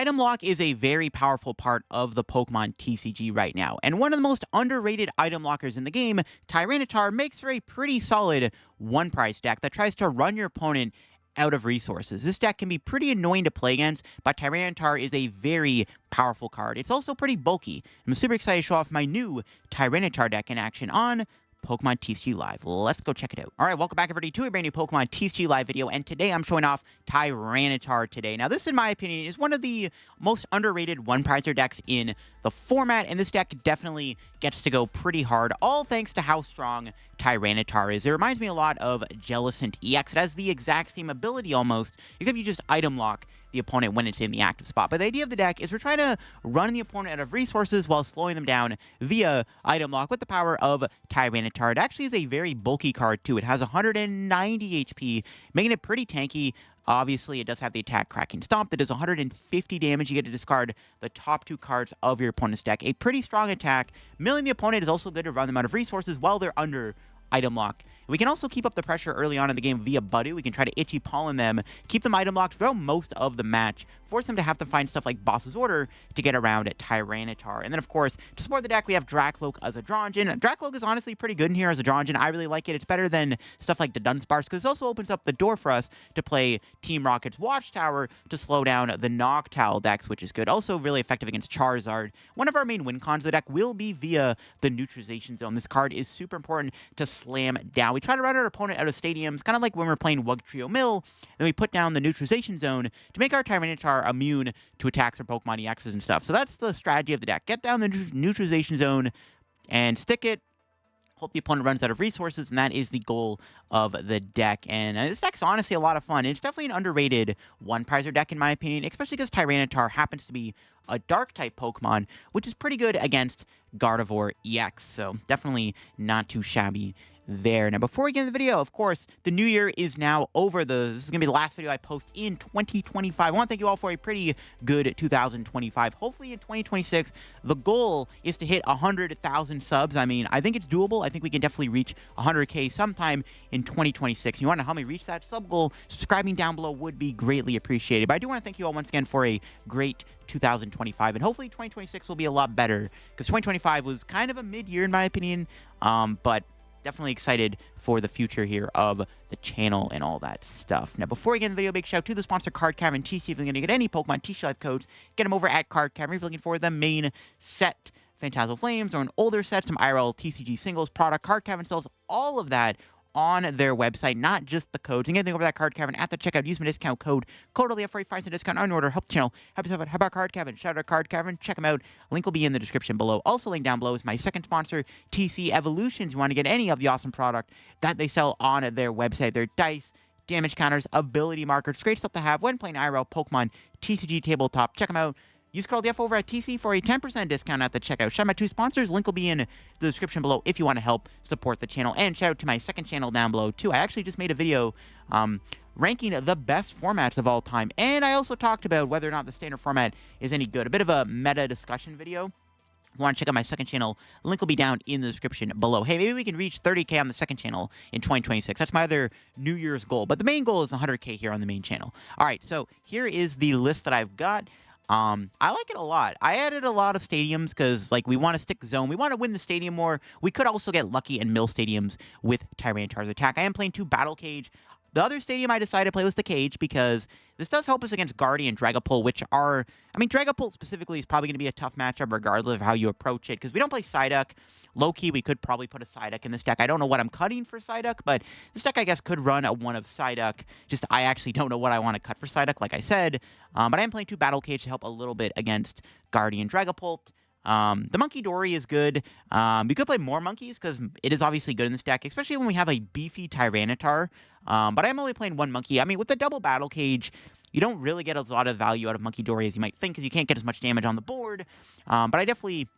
Item lock is a very powerful part of the Pokemon TCG right now, and one of the most underrated item lockers in the game, Tyranitar makes for a pretty solid one-price deck that tries to run your opponent out of resources. This deck can be pretty annoying to play against, but Tyranitar is a very powerful card. It's also pretty bulky. I'm super excited to show off my new Tyranitar deck in action on Pokemon TCG Live. Let's go check it out. All right, welcome back everybody to a brand new Pokemon TCG Live video, and today I'm showing off Tyranitar today. Now this, in my opinion, is one of the most underrated one-pricer decks in the format, and this deck definitely gets to go pretty hard, all thanks to how strong Tyranitar is. It reminds me a lot of Jellicent EX. It has the exact same ability almost, except you just item lock the opponent when it's in the active spot. But the idea of the deck is we're trying to run the opponent out of resources while slowing them down via item lock with the power of Tyranitar. It actually is a very bulky card too. It has 190 HP, making it pretty tanky. Obviously, it does have the attack Cracking Stomp that does 150 damage. You get to discard the top two cards of your opponent's deck. A pretty strong attack. Milling the opponent is also good to run them out of resources while they're under item lock. We can also keep up the pressure early on in the game via Buddy. We can try to itchy pollen them, keep them item locked throughout most of the match, force them to have to find stuff like Boss's Order to get around at Tyranitar. And then, of course, to support the deck, we have Drakloak as a draw engine. Drakloak is honestly pretty good in here as a draw engine. I really like it. It's better than stuff like the Dunsparce because it also opens up the door for us to play Team Rocket's Watchtower to slow down the Noctowl decks, which is good. Also really effective against Charizard. One of our main win cons of the deck will be via the Neutralization Zone. This card is super important to slam down. We try to run our opponent out of stadiums, kind of like when we're playing Wugtrio Mill, then we put down the Neutralization Zone to make our Tyranitar immune to attacks from Pokemon EXs and stuff. So that's the strategy of the deck. Get down the Neutralization Zone and stick it. Hope the opponent runs out of resources, and that is the goal of the deck. And this deck's honestly a lot of fun. It's definitely an underrated one-pricer deck, in my opinion, especially because Tyranitar happens to be a Dark-type Pokemon, which is pretty good against Gardevoir EX. So definitely not too shabby there. Now, before we get into the video, of course, the new year is now over. This is going to be the last video I post in 2025. I want to thank you all for a pretty good 2025. Hopefully in 2026, the goal is to hit 100,000 subs. I mean, I think it's doable. I think we can definitely reach 100K sometime in 2026. You want to help me reach that sub goal? Subscribing down below would be greatly appreciated. But I do want to thank you all once again for a great 2025, and hopefully 2026 will be a lot better because 2025 was kind of a mid-year in my opinion, but definitely excited for the future here of the channel and all that stuff. Now, before we get into the video, big shout out to the sponsor, Card Cavern TCG. If you're going to get any Pokemon TCG Live codes, get them over at Card Cavern. If you're looking for the main set, Phantasmal Flames, or an older set, some IRL TCG singles product, Card Cavern sells all of that on their website, not just the codes. You can get anything over that Card Cavern at the checkout. Use my discount code CODELF for a 5% discount on your order. Help the channel. Help yourself out. How about Card Cavern? Shout out to Card Cavern. Check them out. Link will be in the description below. Also, link down below is my second sponsor, TC Evolutions. You want to get any of the awesome product that they sell on their website. Their dice, damage counters, ability markers. Great stuff to have when playing IRL Pokemon TCG tabletop. Check them out. Use code DF over at TC for a 10% discount at the checkout. Shout out my two sponsors. Link will be in the description below if you want to help support the channel. And shout out to my second channel down below, too. I actually just made a video ranking the best formats of all time. And I also talked about whether or not the standard format is any good. A bit of a meta discussion video. If you want to check out my second channel, link will be down in the description below. Hey, maybe we can reach 30K on the second channel in 2026. That's my other New Year's goal. But the main goal is 100K here on the main channel. All right, so here is the list that I've got. I like it a lot. I added a lot of stadiums because, like, we want to stick zone. We want to win the stadium more. We could also get lucky and mill stadiums with Tyranitar's attack. I am playing 2 Battle Cage. The other stadium I decided to play was the Cage because this does help us against Guardian Dragapult, which are... I mean, Dragapult specifically is probably going to be a tough matchup regardless of how you approach it because we don't play Psyduck. Low-key, we could probably put a Psyduck in this deck. I don't know what I'm cutting for Psyduck, but this deck, I guess, could run a one of Psyduck. Just, I actually don't know what I want to cut for Psyduck, like I said. But I am playing 2 Battle Cage to help a little bit against Guardian Dragapult. The Munkidori is good. We could play more monkeys because it is obviously good in this deck, especially when we have a beefy Tyranitar. But I'm only playing 1 monkey. I mean, with the double Battle Cage, you don't really get a lot of value out of Munkidori as you might think because you can't get as much damage on the board. But I definitely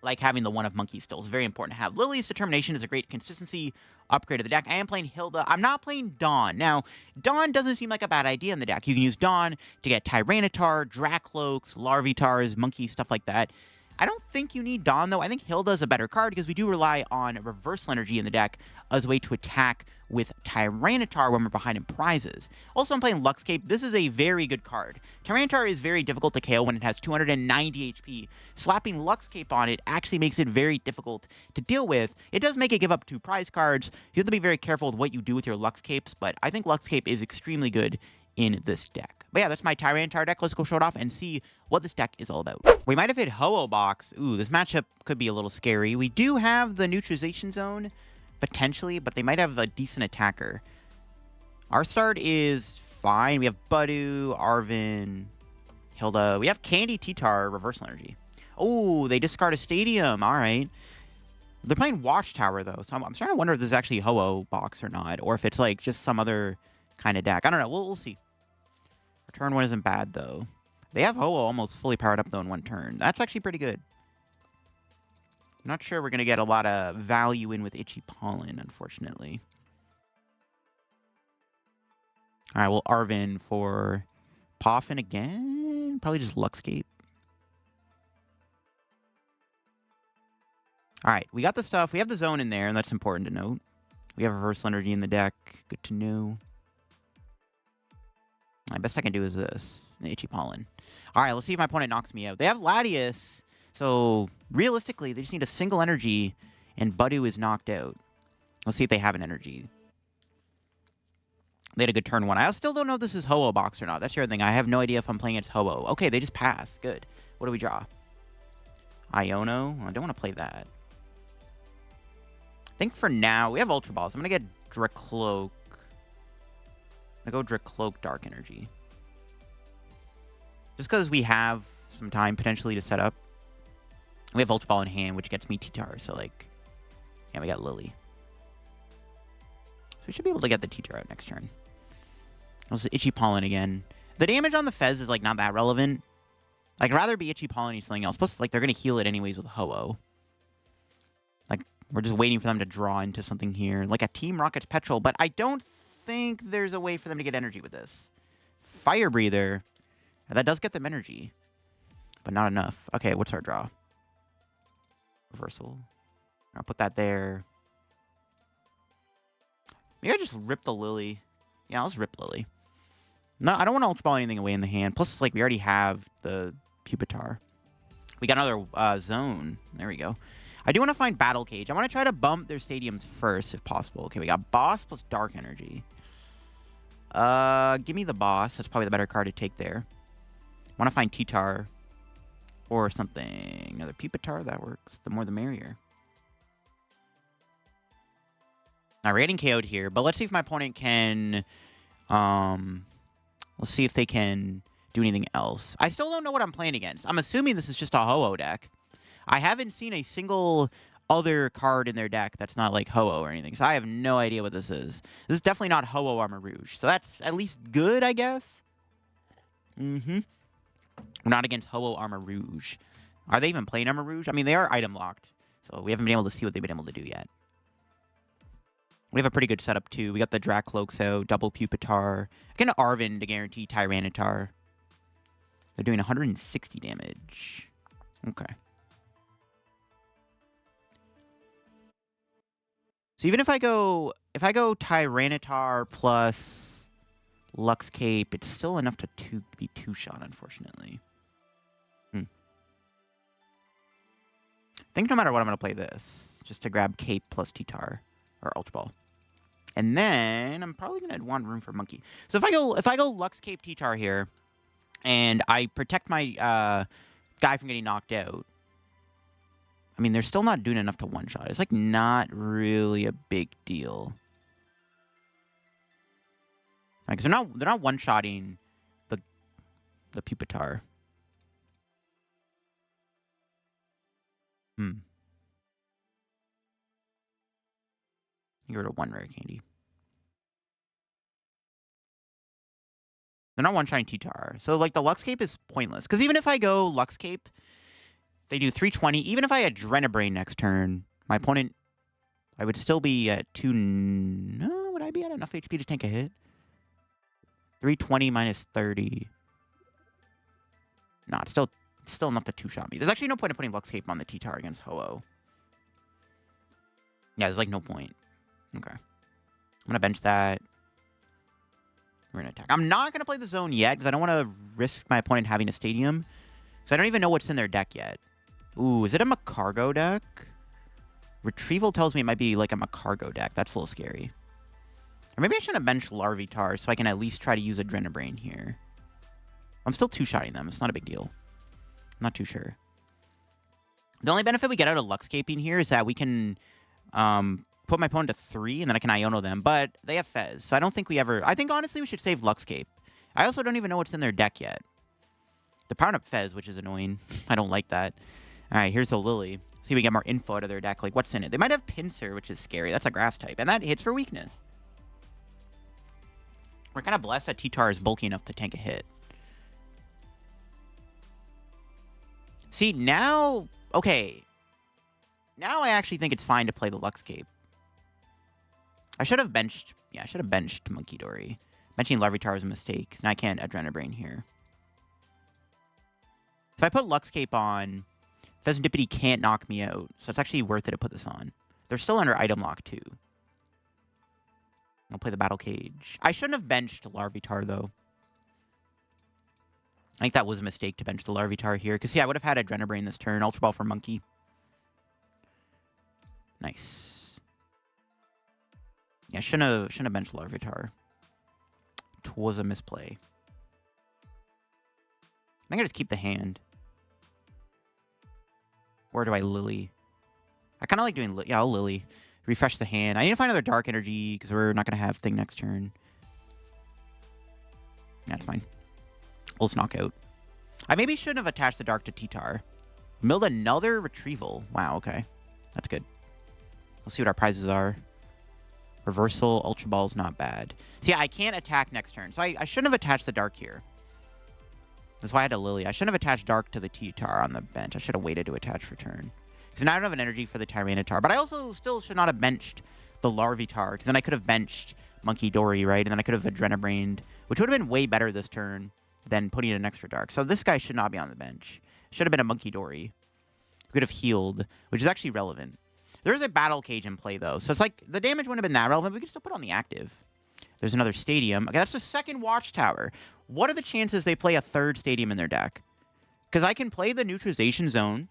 like having the one of monkey still. It's very important to have. Lillie's Determination is a great consistency upgrade of the deck. I am playing Hilda. I'm not playing Dawn. Now, Dawn doesn't seem like a bad idea in the deck. You can use Dawn to get Tyranitar, Drakloaks, Larvitars, monkeys, stuff like that. I don't think you need Dawn, though. I think Hilda's a better card because we do rely on Reversal Energy in the deck as a way to attack with Tyranitar when we're behind in prizes. Also, I'm playing Luxcape. This is a very good card. Tyranitar is very difficult to KO when it has 290 HP. Slapping Luxcape on it actually makes it very difficult to deal with. It does make it give up 2 prize cards. You have to be very careful with what you do with your Luxcapes, but I think Luxcape is extremely good in this deck. But yeah, that's my Tyranitar deck. Let's go show it off and see what this deck is all about. We might have hit Ho-Oh box. Ooh, this matchup could be a little scary. We do have the Neutralization Zone, potentially, but they might have a decent attacker. Our start is fine. We have Budew, Arven, Hilda. We have Candy, T-Tar, Reversal Energy. Oh, they discard a Stadium. All right. They're playing Watchtower, though, so I'm starting to wonder if this is actually Ho-Oh box or not, or if it's like just some other kind of deck. I don't know. We'll see. Our turn 1 isn't bad, though. They have Ho-Oh almost fully powered up, though, in 1 turn. That's actually pretty good. I'm not sure we're going to get a lot of value in with Itchy Pollen, unfortunately. All right, well, Arven for Poffin again. Probably just Luxcape. All right, we got the stuff. We have the zone in there, and that's important to note. We have Reversal Energy in the deck. Good to know. The best I can do is this. The Itchy Pollen. All right, let's see if my opponent knocks me out. They have Latias, so realistically, they just need a single energy, and Budew is knocked out. Let's see if they have an energy. They had a good turn 1. I still don't know if this is Ho-Oh box or not. That's the other thing. I have no idea if I'm playing against Ho-Oh. Okay, they just pass. Good. What do we draw? Iono. I don't want to play that. I think for now, we have Ultra Balls. I'm going to get Drakloak. I'm going to go Drakloak Dark Energy. Just because we have some time potentially to set up. We have Ultra Ball in hand, which gets me T-Tar. So, like, yeah, we got Lillie. So we should be able to get the T-Tar out next turn. This is Itchy Pollen again. The damage on the Fez is, like, not that relevant. I'd rather be Itchy Pollen than something else. Plus, like, they're going to heal it anyways with Ho-Oh. Like, we're just waiting for them to draw into something here. Like a Team Rocket's Petrol. But I don't think there's a way for them to get energy with this. Fire Breather. That does get them energy. But not enough. Okay, what's our draw? Reversal. I'll put that there. Maybe I just rip the Lillie. Yeah, let's rip Lillie. No, I don't want to Ultra Ball anything away in the hand. Plus, like, we already have the Pupitar. We got another zone. There we go. I do want to find Battle Cage. I want to try to bump their stadiums first, if possible. Okay, we got Boss plus Dark Energy. Give me the Boss. That's probably the better card to take there. I want to find T-Tar or something. Another Pupitar, that works. The more the merrier. Now, we're getting KO'd here, but let's see if my opponent can... let's see if they can do anything else. I still don't know what I'm playing against. I'm assuming this is just a Ho-Oh deck. I haven't seen a single other card in their deck that's not like Ho-Oh or anything, so I have no idea what this is. This is definitely not Ho-Oh Armor Rouge, so that's at least good, I guess. We're not against Ho-Oh Armor Rouge. Are they even playing Armor Rouge? I mean, they are item locked, so we haven't been able to see what they've been able to do yet. We have a pretty good setup, too. We got the Drakloaks out, double Pupitar. Again, Arven to guarantee Tyranitar. They're doing 160 damage. Okay. So even if I go Tyranitar plus Luxcape, it's still enough to be 2-shot, unfortunately. I think no matter what, I'm going to play this. Just to grab Cape plus T-Tar. Or Ultra Ball. And then I'm probably going to want room for Monkey. So if I go Luxcape T-Tar here, and I protect my guy from getting knocked out, I mean, they're still not doing enough to one-shot. It's, like, not really a big deal. Because they're not one-shotting the Pupitar. Get rid of 1 Rare Candy. They're not one-shotting T-Tar. So, like, the Luxcape is pointless. Because even if I go Luxcape... They do 320. Even if I had Drenabrain next turn, my opponent, I would still be at 2... No, would I be at enough HP to tank a hit? 320 minus 30. No, it's still It's still enough to two-shot me. There's actually no point in putting Luxcape on the T-Tar against Ho-Oh. Yeah, there's, like, no point. Okay. I'm going to bench that. We're going to attack. I'm not going to play the zone yet because I don't want to risk my opponent having a stadium. Because I don't even know what's in their deck yet. Ooh, is it a Macargo deck? Retrieval tells me it might be like a Macargo deck. That's a little scary. Or maybe I shouldn't have benched Larvitar so I can at least try to use Adrenabrain here. I'm still two-shotting them. It's not a big deal. I'm not too sure. The only benefit we get out of Luxcaping here is that we can put my opponent to 3 and then I can Iono them. But they have Fez, so I don't think we ever... I think, honestly, we should save Luxcape. I also don't even know what's in their deck yet. They're powering up Fez, which is annoying. I don't like that. All right, here's the Lillie. See if we get more info out of their deck. Like, what's in it? They might have Pinsir, which is scary. That's a grass type. And that hits for weakness. We're kind of blessed that T-Tar is bulky enough to tank a hit. See, now... Okay. Now I actually think it's fine to play the Luxcape. I should have benched... Yeah, I should have benched Munkidori. Benching Larvitar was a mistake. Now I can't Adrenabrain here. If I put Luxcape on... Pheasantipity can't knock me out, so it's actually worth it to put this on. They're still under item lock, too. I'll play the Battle Cage. I shouldn't have benched Larvitar, though. I think that was a mistake to bench the Larvitar here. Because, yeah, I would have had Adrenabrain this turn. Ultra Ball for Monkey. Nice. Yeah, I shouldn't have benched Larvitar. It was a misplay. I think I just keep the hand. Or do I Lillie? I kind of like doing... Yeah, I'll Lillie. Refresh the hand. I need to find another Dark Energy because we're not going to have thing next turn. That's fine. Let's knock out. I maybe shouldn't have attached the Dark to T-Tar. Milled another Retrieval. Wow, okay. That's good. Let's see what our prizes are. Reversal, Ultra Ball's not bad. So yeah, I can't attack next turn. So I shouldn't have attached the Dark here. That's why I had a Lillie. I shouldn't have attached Dark to the T-Tar on the bench. I should have waited to attach for turn. Because now I don't have an energy for the Tyranitar. But I also still should not have benched the Larvitar. Because then I could have benched Munkidori, right? And then I could have Adrenabrained, which would have been way better this turn than putting in an extra Dark. So this guy should not be on the bench. Should have been a Munkidori. Could have healed, which is actually relevant. There is a Battle Cage in play, though. So it's like the damage wouldn't have been that relevant. But we can still put on the active. There's another stadium. Okay, that's the second Watchtower. What are the chances they play a third stadium in their deck? Because I can play the Neutralization Zone,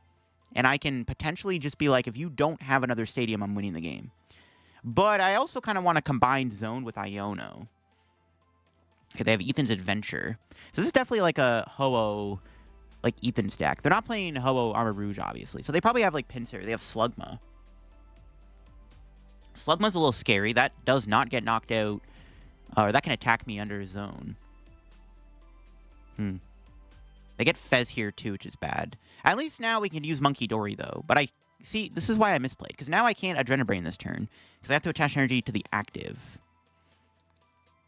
and I can potentially just be like, if you don't have another stadium, I'm winning the game. But I also kind of want to combine Zone with Iono. Okay, they have Ethan's Adventure. So this is definitely like a Ho-Oh, like Ethan's deck. They're not playing Ho-Oh Armor Rouge, obviously. So they probably have like Pinsir. They have Slugma. Slugma's a little scary. That does not get knocked out. Or that can attack me under Zone. They get Fez here, too, which is bad. At least now we can use Munkidori, though. But I... See, this is why I misplayed. Because now I can't Adrenabrain this turn. Because I have to attach energy to the active.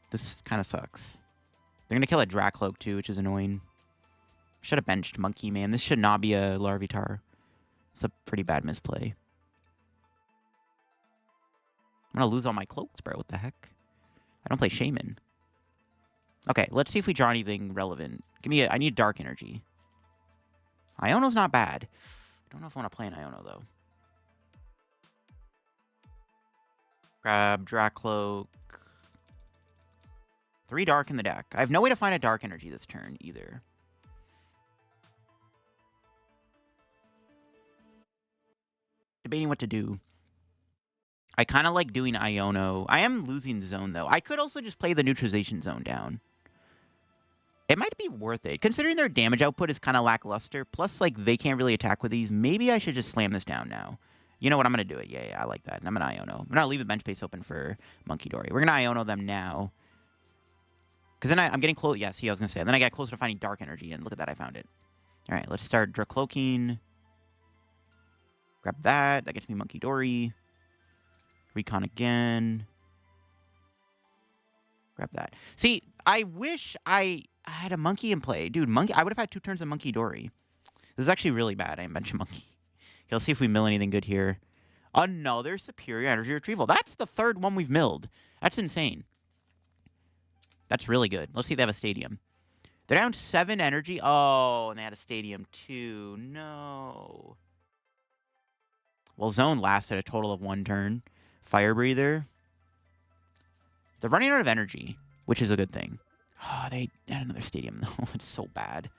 This kind of sucks. They're going to kill a Drakloak, too, which is annoying. Should have benched Monkey, man. This should not be a Larvitar. It's a pretty bad misplay. I'm going to lose all my cloaks, bro. What the heck? I don't play Shaman. Okay, let's see if we draw anything relevant. Give me I need Dark Energy. Iono's not bad. I don't know if I want to play an Iono, though. Grab Drakloak. 3 Dark in the deck. I have no way to find a Dark Energy this turn, either. Debating what to do. I kind of like doing Iono. I am losing Zone, though. I could also just play the Neutralization Zone down. It might be worth it. Considering their damage output is kind of lackluster, plus, like, they can't really attack with these, maybe I should just slam this down now. You know what? I'm going to do it. Yeah, I like that. And I'm going to Iono. I'm going to leave the bench space open for Munkidori. We're going to Iono them now. Because then I'm getting close. Yeah, see, I was going to say. Then I got closer to finding Dark Energy, and look at that. I found it. All right, let's start Drakloaking. Grab that. That gets me Munkidori. Recon again. Grab that. See, I wish I had a Monkey in play. Dude, Monkey. I would have had 2 turns of Munkidori. This is actually really bad. I bench a Monkey. Okay, let's see if we mill anything good here. Another Superior Energy Retrieval. That's the 3rd one we've milled. That's insane. That's really good. Let's see if they have a stadium. They're down 7 energy. Oh, and they had a stadium too. No. Well, Zone lasted a total of 1 turn. Fire Breather. They're running out of energy, which is a good thing. Oh, they had another stadium, though. It's so bad.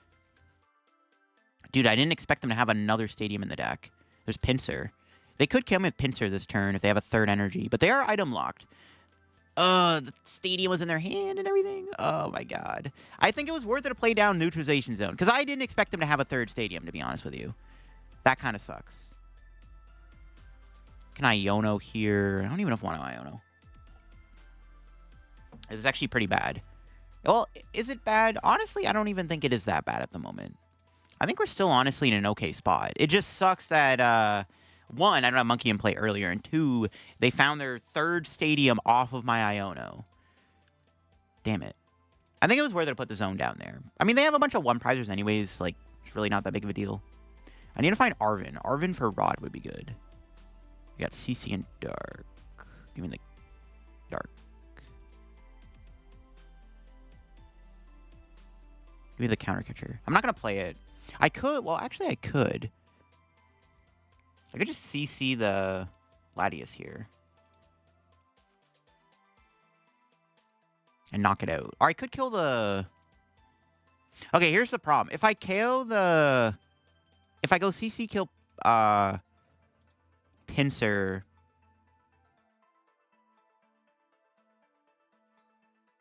Dude, I didn't expect them to have another stadium in the deck. There's Pinsir. They could kill me with Pinsir this turn if they have a 3rd energy, but they are item locked. The stadium was in their hand and everything. Oh, my God. I think it was worth it to play down Neutralization Zone, because I didn't expect them to have a 3rd stadium, to be honest with you. That kind of sucks. Can Iono here? I don't even know if I want to Iono. It's actually pretty bad. Well, is it bad? Honestly, I don't even think it is that bad at the moment. I think we're still honestly in an okay spot. It just sucks that, 1, I don't have Monkey in play earlier, and 2, they found their 3rd stadium off of my Iono. Damn it. I think it was worth it to put the Zone down there. I mean, they have a bunch of 1-prizers anyways. Like, it's really not that big of a deal. I need to find Arven. Arven for Rod would be good. We got CC and Dark. Give me the Dark. Give me the Counter Catcher. I'm not going to play it. I could. Well, actually, I could. I could just CC the Latias here. And knock it out. Or I could kill the... Okay, here's the problem. If I KO the... If I go CC kill... Pinsir...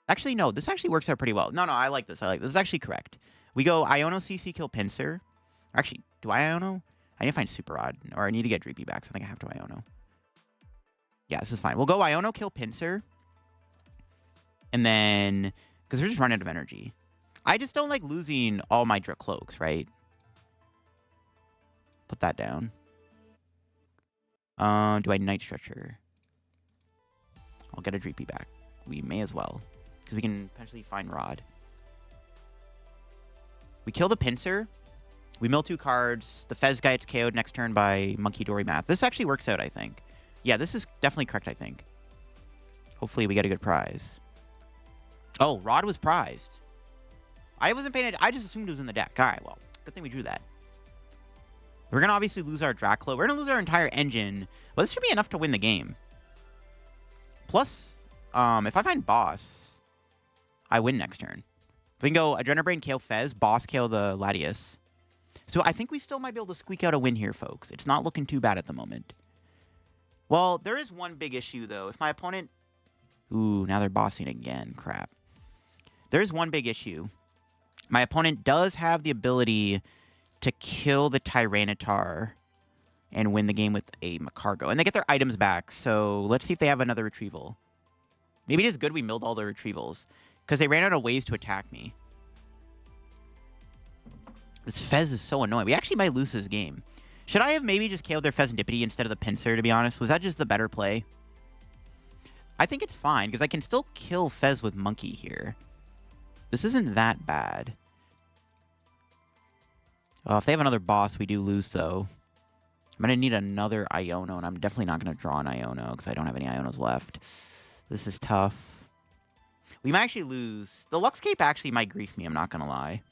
Actually, no. This actually works out pretty well. No, I like this. This is actually correct. We go Iono CC kill Pinsir. Actually, do I Iono? I need to find Super Rod. Or I need to get Dreepy back, so I think I have to Iono. Yeah, this is fine. We'll go Iono kill Pinsir. And then... Because they're just running out of energy. I just don't like losing all my Drakloaks, right? Put that down. Do I Night Stretcher? I'll get a Dreepy back. We may as well. Because we can potentially find Rod. We kill the Pinsir. We mill 2 cards. The Fez guy gets KO'd next turn by Munkidori math. This actually works out, I think. Yeah, this is definitely correct, I think. Hopefully we get a good prize. Oh, Rod was prized. I wasn't paying attention. I just assumed it was in the deck. All right, well, good thing we drew that. We're going to obviously lose our Drakloak. We're going to lose our entire engine. But this should be enough to win the game. Plus, if I find Boss, I win next turn. We can go Adrenabrain, KO Fez, Boss, KO the Latias. So I think we still might be able to squeak out a win here, folks. It's not looking too bad at the moment. Well, there is one big issue, though. If my opponent... Ooh, now they're bossing again. Crap. There's one big issue. My opponent does have the ability to kill the Tyranitar and win the game with a Macargo. And they get their items back, so let's see if they have another retrieval. Maybe it is good we milled all the retrievals, because they ran out of ways to attack me. This Fez is so annoying. We actually might lose this game. Should I have maybe just KO'd their Fezandipity instead of the Pinsir, to be honest? Was that just the better play? I think it's fine, because I can still kill Fez with Monkey here. This isn't that bad. If they have another boss, we do lose, though. I'm going to need another Iono, and I'm definitely not going to draw an Iono, because I don't have any Ionos left. This is tough. We might actually lose. The Lux Cape actually might grief me, I'm not going to lie.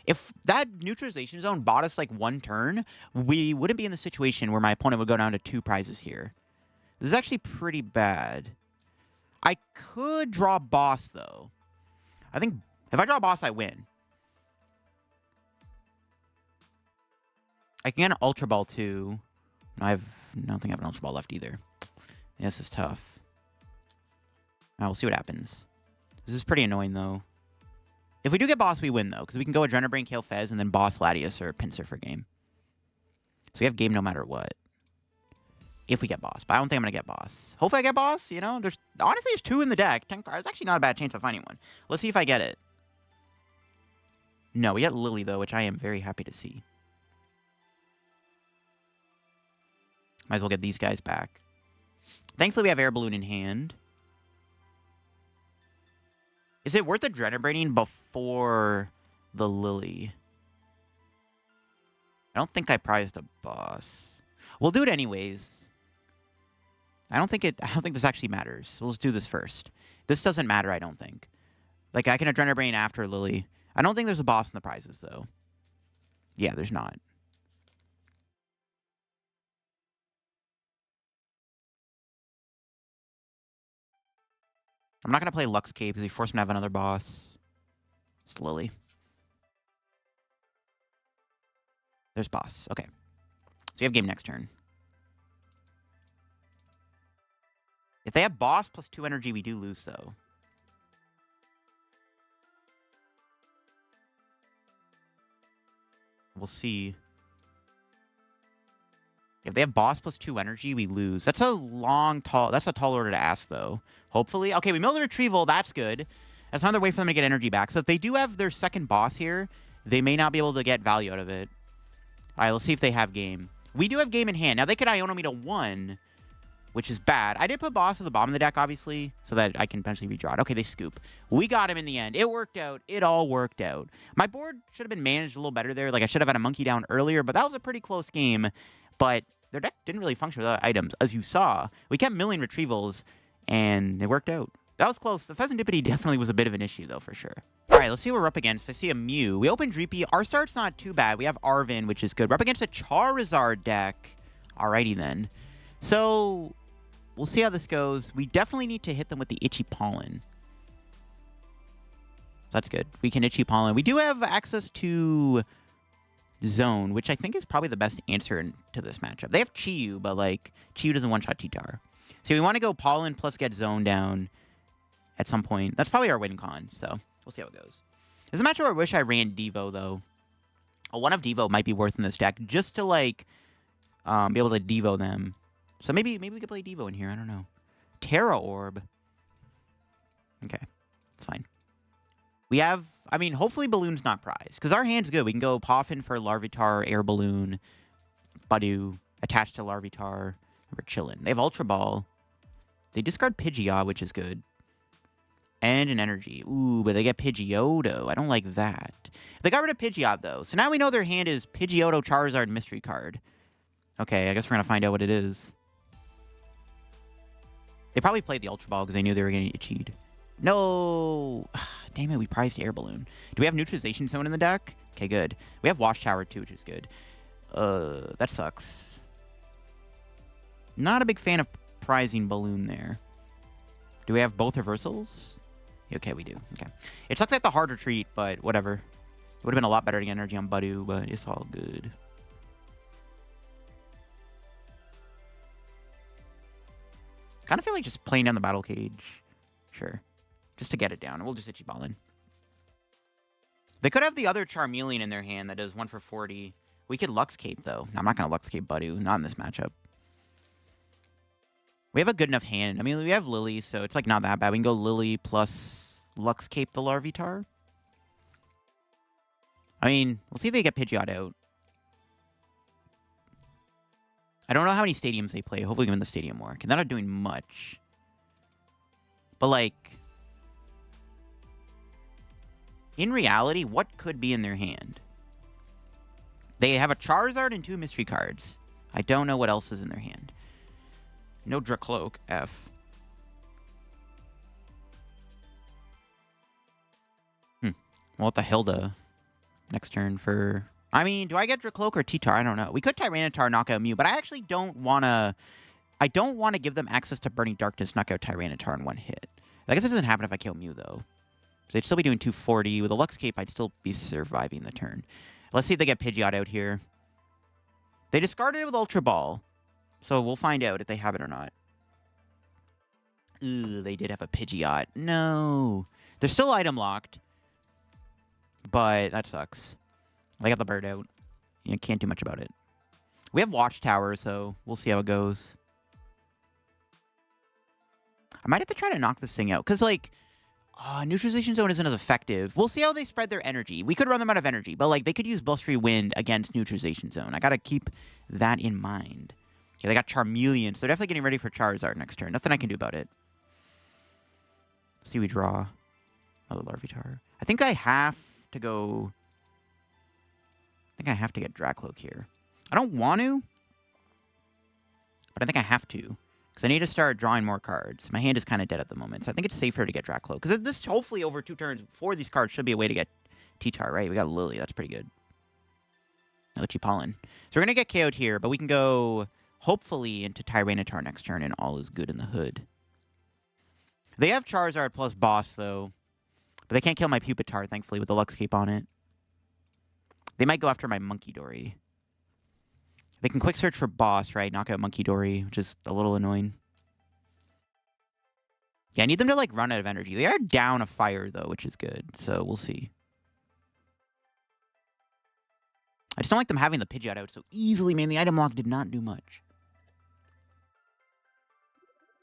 If that Neutralization Zone bought us, like, 1 turn, we wouldn't be in the situation where my opponent would go down to 2 prizes here. This is actually pretty bad. I could draw Boss, though. I think if I draw Boss, I win. I can get an Ultra Ball, too. I don't think I have an Ultra Ball left, either. Yeah, this is tough. We'll see what happens. This is pretty annoying, though. If we do get Boss, we win, though, because we can go Adrenabrain, Kale Fez, and then Boss, Latias, or Pinsir for game. So we have game no matter what. If we get Boss. But I don't think I'm going to get Boss. Hopefully I get Boss, you know? Honestly, there's 2 in the deck. 10 cards. It's actually not a bad chance of finding one. Let's see if I get it. No, we get Lillie, though, which I am very happy to see. Might as well get these guys back. Thankfully, we have Air Balloon in hand. Is it worth Adrenabraining before the Lillie? I don't think I prized a Boss. We'll do it anyways. I don't think this actually matters. We'll just do this first. This doesn't matter, I don't think. Like, I can Adrenabrain after Lillie. I don't think there's a boss in the prizes, though. Yeah, there's not. I'm not going to play Lux Cape because he forced me to have another boss. It's Lillie. There's boss. Okay. So you have game next turn. If they have boss plus 2 energy, we do lose, though. We'll see. If they have boss plus 2 energy, we lose. That's a that's a tall order to ask, though. Hopefully. Okay, we milled the retrieval. That's good. That's another way for them to get energy back. So if they do have their second boss here, they may not be able to get value out of it. All right, let's see if they have game. We do have game in hand. Now, they could Iono me to 1, which is bad. I did put boss at the bottom of the deck, obviously, so that I can potentially redraw it. Okay, they scoop. We got him in the end. It worked out. It all worked out. My board should have been managed a little better there. Like, I should have had a monkey down earlier, but that was a pretty close game. But their deck didn't really function without items, as you saw. We kept milling retrievals, and it worked out. That was close. The Pheasantipity definitely was a bit of an issue, though, for sure. All right, let's see what we're up against. I see a Mew. We open Dreepy. Our start's not too bad. We have Arven, which is good. We're up against a Charizard deck. Alrighty, then. So, we'll see how this goes. We definitely need to hit them with the Itchy Pollen. That's good. We can Itchy Pollen. We do have access to Zone, which I think is probably the best answer to this matchup. They have Chi-Yu, but, like, Chi-Yu doesn't one-shot T-Tar. So, we want to go Pollen plus get Zone down at some point. That's probably our win con, so we'll see how it goes. There's a matchup where I wish I ran Devo, though. A 1 of Devo might be worth in this deck, just to, like, be able to Devo them. So maybe we could play Devo in here. I don't know. Terra Orb. Okay. It's fine. We have... I mean, hopefully Balloon's not prize. Because our hand's good. We can go Poffin for Larvitar, Air Balloon, Budew, attached to Larvitar. We're chilling. They have Ultra Ball. They discard Pidgeot, which is good. And an energy. Ooh, but they get Pidgeotto. I don't like that. They got rid of Pidgeot, though. So now we know their hand is Pidgeotto, Charizard, Mystery Card. Okay, I guess we're going to find out what it is. They probably played the Ultra Ball because they knew they were going to get cheated. No! Damn it, we prized Air Balloon. Do we have Neutralization Zone in the deck? Okay, good. We have Watchtower, too, which is good. That sucks. Not a big fan of prizing Balloon there. Do we have both reversals? Okay, we do. Okay. It sucks at the hard retreat, but whatever. It would have been a lot better to get energy on Budew, but it's all good. Kind of feel like just playing down the Battle Cage. Sure. Just to get it down. We'll just Itchy Ball in. They could have the other Charmeleon in their hand that does 1 for 40. We could Lux Cape, though. No, I'm not going to Lux Cape Budew. Not in this matchup. We have a good enough hand. I mean, we have Lillie, so it's like not that bad. We can go Lillie plus Lux Cape the Larvitar. I mean, we'll see if they get Pidgeot out. I don't know how many stadiums they play. Hopefully we win the stadium more. They're not doing much. But, like, in reality, what could be in their hand? They have a Charizard and 2 mystery cards. I don't know what else is in their hand. No Drakloak, F. Well, the Hilda next turn for... I mean, do I get Drakloak or T-Tar? I don't know. We could Tyranitar knock out Mew, but I actually don't want to... I don't want to give them access to Burning Darkness, knock out Tyranitar in 1 hit. I guess it doesn't happen if I kill Mew, though. So they'd still be doing 240. With a Lux Cape, I'd still be surviving the turn. Let's see if they get Pidgeot out here. They discarded it with Ultra Ball. So we'll find out if they have it or not. Ooh, they did have a Pidgeot. No. They're still item locked. But that sucks. They got the bird out. You can't do much about it. We have Watchtower, so we'll see how it goes. I might have to try to knock this thing out. Because, like, Neutralization Zone isn't as effective. We'll see how they spread their energy. We could run them out of energy. But, like, they could use Blustery Wind against Neutralization Zone. I got to keep that in mind. Okay, they got Charmeleon, so they're definitely getting ready for Charizard next turn. Nothing I can do about it. Let's see, we draw another Larvitar. I think I have to go... I think I have to get Drakloak here. I don't want to, but I think I have to. Because I need to start drawing more cards. My hand is kind of dead at the moment, so I think it's safer to get Drakloak. Because this, hopefully, over 2 turns, 4 of these cards should be a way to get T-Tar, right? We got Lillie. That's pretty good. Pollen. So we're going to get KO'd here, but we can go, hopefully, into Tyranitar next turn, and all is good in the hood. They have Charizard plus Boss, though. But they can't kill my Pupitar, thankfully, with the Luxcape on it. They might go after my Munkidori. They can quick search for Boss, right? Knock out Munkidori, which is a little annoying. Yeah, I need them to, like, run out of energy. They are down a fire, though, which is good. So we'll see. I just don't like them having the Pidgeot out so easily, man. The item lock did not do much.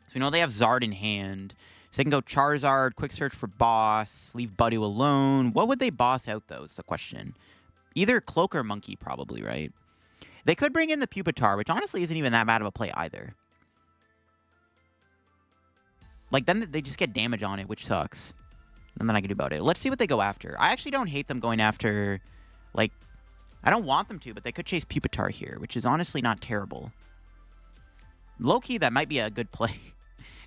So we know they have Zard in hand. So they can go Charizard, quick search for Boss, leave Budew alone. What would they boss out, though, is the question. Either Cloak or Monkey, probably, right? They could bring in the Pupitar, which honestly isn't even that bad of a play either. Like, then they just get damage on it, which sucks. Nothing I can do about it. Let's see what they go after. I actually don't hate them going after, like... I don't want them to, but they could chase Pupitar here, which is honestly not terrible. Low-key, that might be a good play.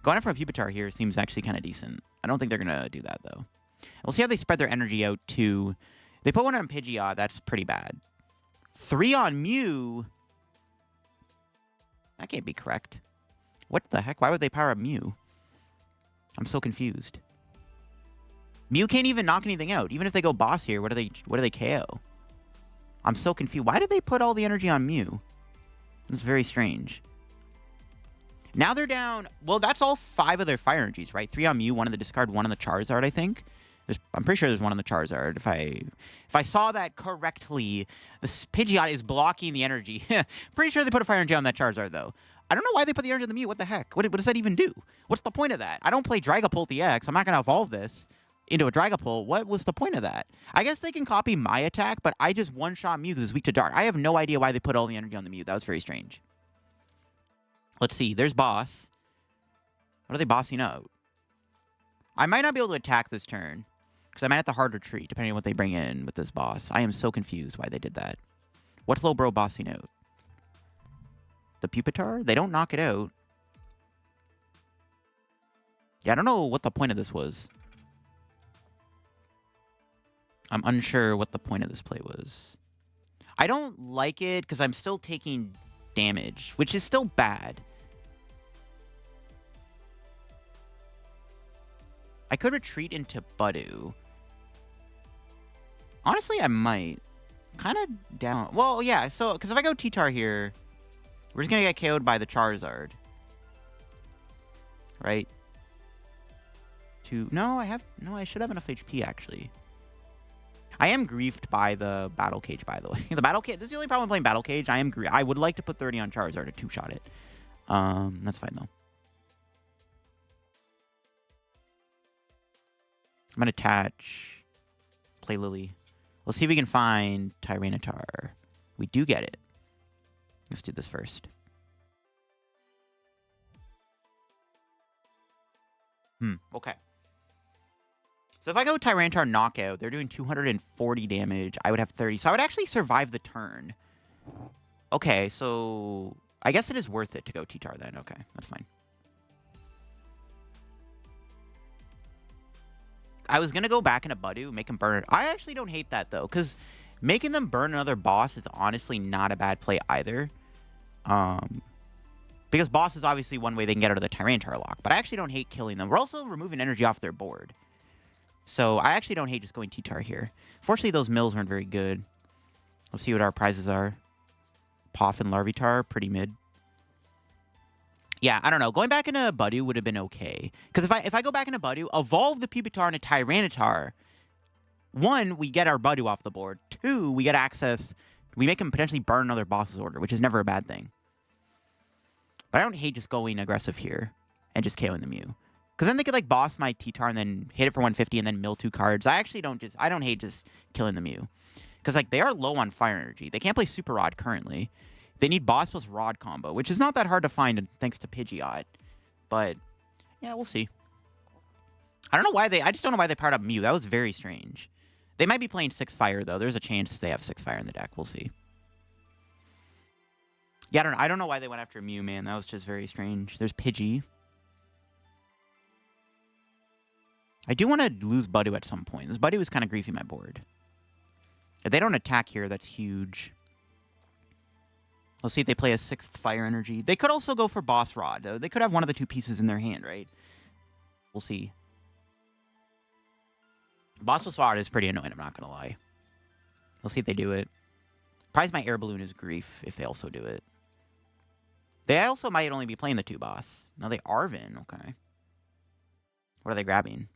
Going after a Pupitar here seems actually kind of decent. I don't think they're going to do that, though. We'll see how they spread their energy out, too. They put one on Pidgeot. That's pretty bad. 3 on Mew. That can't be correct. What the heck? Why would they power up Mew? I'm so confused. Mew can't even knock anything out. Even if they go Boss here, what do they KO? I'm so confused. Why did they put all the energy on Mew? It's very strange. Now they're down... Well, that's all 5 of their fire energies, right? 3 on Mew, 1 on the discard, 1 on the Charizard, I think. I'm pretty sure there's 1 on the Charizard. If I saw that correctly, this Pidgeot is blocking the energy. Pretty sure they put a fire energy on that Charizard, though. I don't know why they put the energy on the Mew. What the heck? What does that even do? What's the point of that? I don't play Dragapult EX. I'm not going to evolve this into a Dragapult. What was the point of that? I guess they can copy my attack, but I just one-shot Mew because it's weak to Dark. I have no idea why they put all the energy on the Mew. That was very strange. Let's see. There's Boss. What are they bossing out? I might not be able to attack this turn because I might have to hard retreat depending on what they bring in with this boss. I am so confused why they did that. What's Lowbro bossing out? The Pupitar? They don't knock it out. Yeah, I don't know what the point of this was. I'm unsure what the point of this play was. I don't like it because I'm still taking damage, which is still bad. I could retreat into Budew. Honestly, I might. Kind of down. Well, yeah, so, because if I go T-Tar here, we're just going to get KO'd by the Charizard. Right? No, I should have enough HP, actually. I am griefed by the Battle Cage, by the way. The Battle Cage, this is the only problem with playing Battle Cage. I would like to put 30 on Charizard to two-shot it. That's fine, though. I'm going to attach, play Lillie. Let's see if we can find Tyranitar. We do get it. Let's do this first. Okay. So if I go Tyranitar Knockout, they're doing 240 damage. I would have 30. So I would actually survive the turn. Okay, so I guess it is worth it to go T-Tar then. Okay, that's fine. I was going to go back into Budew, make him burn it. I actually don't hate that, though, because making them burn another boss is honestly not a bad play either. Because boss is obviously one way they can get out of the Tyranitar lock, but I actually don't hate killing them. We're also removing energy off their board. So I actually don't hate just going T-Tar here. Fortunately, those mills weren't very good. Let's see what our prizes are. Poffin Larvitar, pretty mid. Yeah, I don't know. Going back into Budew would have been okay. Because if I go back into Budew, evolve the Pupitar into Tyranitar, 1, we get our Budew off the board. 2, we get access. We make him potentially burn another boss's order, which is never a bad thing. But I don't hate just going aggressive here and just KOing the Mew. Because then they could, like, boss my T-Tar and then hit it for 150 and then mill 2 cards. I don't hate just killing the Mew. Because, like, they are low on fire energy. They can't play Super Rod currently. They need boss plus Rod combo, which is not that hard to find thanks to Pidgeot. But, yeah, we'll see. I just don't know why they powered up Mew. That was very strange. They might be playing 6 fire, though. There's a chance they have 6 fire in the deck. We'll see. Yeah, I don't know why they went after Mew, man. That was just very strange. There's Pidgey. I do want to lose Budew at some point. This Budew is kind of griefing my board. If they don't attack here, that's huge. Let's see if they play a 6th Fire Energy. They could also go for Boss Rod. They could have one of the 2 pieces in their hand, right? We'll see. Boss Rod is pretty annoying, I'm not going to lie. We'll see if they do it. Prize my Air Balloon is grief if they also do it. They also might only be playing the 2 boss. No, they Arven. Okay. What are they grabbing?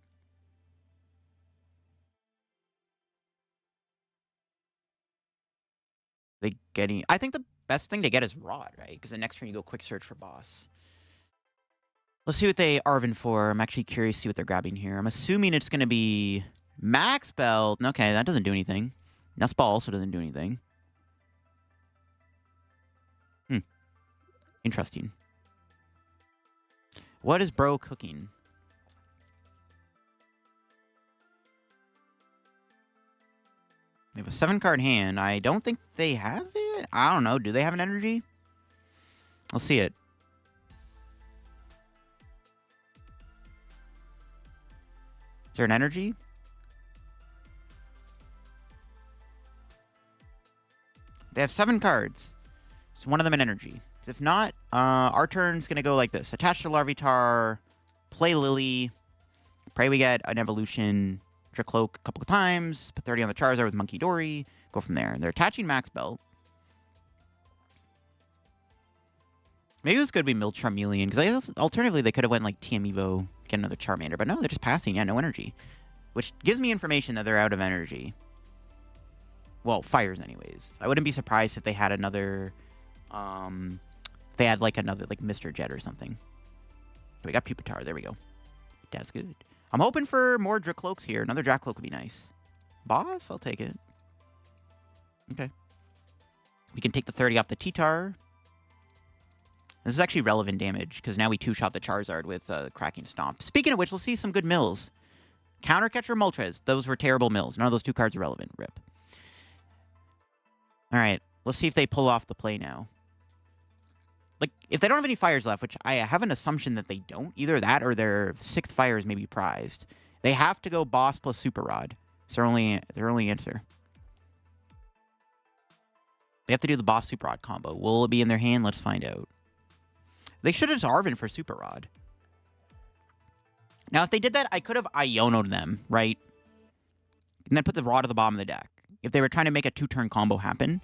They getting... I think the best thing to get is Rod, right? Because the next turn you go quick search for boss. Let's see what they Arven for. I'm actually curious to see what they're grabbing here. I'm assuming it's going to be Max Belt. Okay, that doesn't do anything. Nest Ball also doesn't do anything. Interesting. What is bro cooking? They have a 7-card hand. I don't think they have it. I don't know. Do they have an energy? I'll see it. Is there an energy? They have 7 cards. So one of them an energy. If not, our turn's going to go like this. Attach to Larvitar, play Lillie, pray we get an evolution, Drakloak a couple of times, put 30 on the Charizard with Munkidori, go from there. And they're attaching Max Belt. Maybe it was good we milled Charmeleon, because alternatively they could have went like TM Evo, get another Charmander, but no, they're just passing, yeah, no energy. Which gives me information that they're out of energy. Well, fires anyways. I wouldn't be surprised if they had another... they had like another like Mr. Jet or something. We got Pupitar. There we go. That's good. I'm hoping for more Drakloaks here. Another Drakloak would be nice. Boss? I'll take it. Okay. We can take the 30 off the T-Tar. This is actually relevant damage, because now we 2-shot the Charizard with Cracking Stomp. Speaking of which, let's see some good mills. Counter Catcher Moltres. Those were terrible mills. None of those 2 cards are relevant. Rip. Alright. Let's see if they pull off the play now. Like, if they don't have any fires left, which I have an assumption that they don't, either that or their 6th fire is maybe prized. They have to go boss plus Super Rod. It's their only answer. They have to do the boss Super Rod combo. Will it be in their hand? Let's find out. They should have just Arven for Super Rod. Now, if they did that, I could have Iono'd them, right? And then put the Rod at the bottom of the deck. If they were trying to make a 2-turn combo happen.